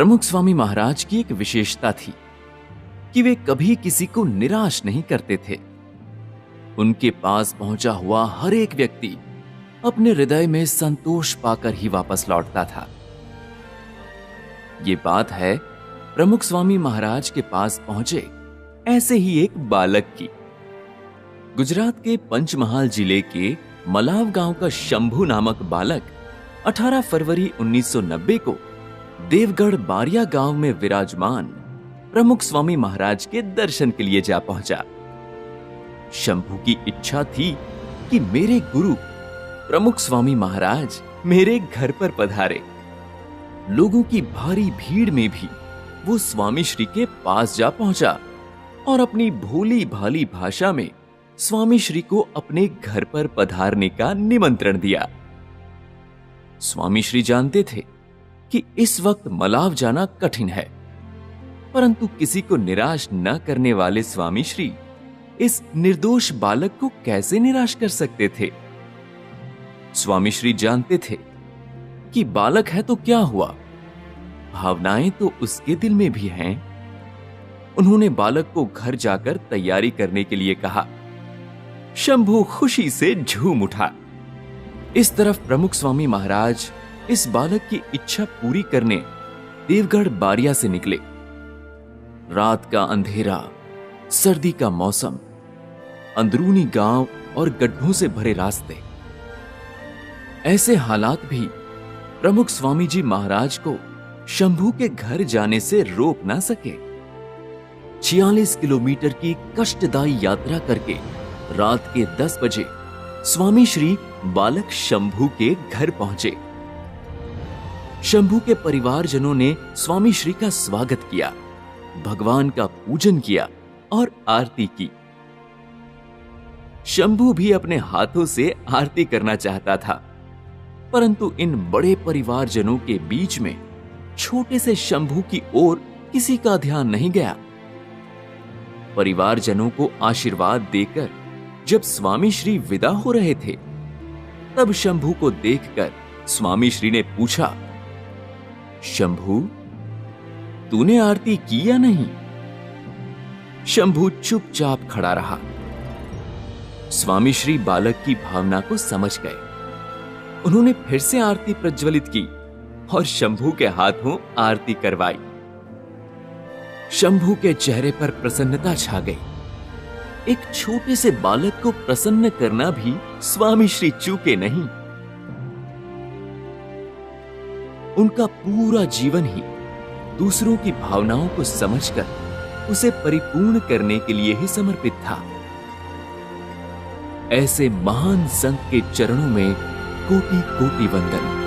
प्रमुख स्वामी महाराज की एक विशेषता थी कि वे कभी किसी को निराश नहीं करते थे। उनके पास पहुंचा हुआ हर एक व्यक्ति अपने हृदय में संतोष पाकर ही वापस लौटता था। ये बात है प्रमुख स्वामी महाराज के पास पहुंचे ऐसे ही एक बालक की। गुजरात के पंचमहाल जिले के मलाव गांव का शंभू नामक बालक 18 फरवरी 1990 को देवगढ़ बारिया गांव में विराजमान प्रमुख स्वामी महाराज के दर्शन के लिए जा पहुंचा। शंभू की इच्छा थी कि मेरे गुरु प्रमुख स्वामी महाराज मेरे घर पर पधारे। लोगों की भारी भीड़ में भी वो स्वामी श्री के पास जा पहुंचा और अपनी भोली भाली भाषा में स्वामी श्री को अपने घर पर पधारने का निमंत्रण दिया। स्वामी श्री जानते थे कि इस वक्त मलाव जाना कठिन है, परंतु किसी को निराश न करने वाले स्वामी श्री इस निर्दोष बालक को कैसे निराश कर सकते थे। स्वामी श्री जानते थे कि बालक है तो क्या हुआ, भावनाएं तो उसके दिल में भी हैं। उन्होंने बालक को घर जाकर तैयारी करने के लिए कहा। शंभू खुशी से झूम उठा। इस तरफ प्रमुख स्वामी महाराज इस बालक की इच्छा पूरी करने देवगढ़ बारिया से निकले। रात का अंधेरा, सर्दी का मौसम, अंदरूनी गांव और गड्ढों से भरे रास्ते, ऐसे हालात भी प्रमुख स्वामी जी महाराज को शंभू के घर जाने से रोक ना सके। 46 किलोमीटर की कष्टदायी यात्रा करके रात के 10 बजे स्वामी श्री बालक शंभू के घर पहुंचे। शंभू के परिवारजनों ने स्वामी श्री का स्वागत किया, भगवान का पूजन किया और आरती की। शंभू भी अपने हाथों से आरती करना चाहता था, परंतु इन बड़े परिवारजनों के बीच में छोटे से शंभू की ओर किसी का ध्यान नहीं गया। परिवारजनों को आशीर्वाद देकर जब स्वामी श्री विदा हो रहे थे, तब शंभू को देखकर स्वामी श्री ने पूछा, शंभू, तूने आरती की या नहीं? शंभू चुपचाप खड़ा रहा। स्वामी श्री बालक की भावना को समझ गए। उन्होंने फिर से आरती प्रज्वलित की और शंभू के हाथों आरती करवाई। शंभू के चेहरे पर प्रसन्नता छा गई। एक छोटे से बालक को प्रसन्न करना भी स्वामी श्री चूके नहीं। उनका पूरा जीवन ही दूसरों की भावनाओं को समझकर उसे परिपूर्ण करने के लिए ही समर्पित था। ऐसे महान संत के चरणों में कोटि कोटि वंदन।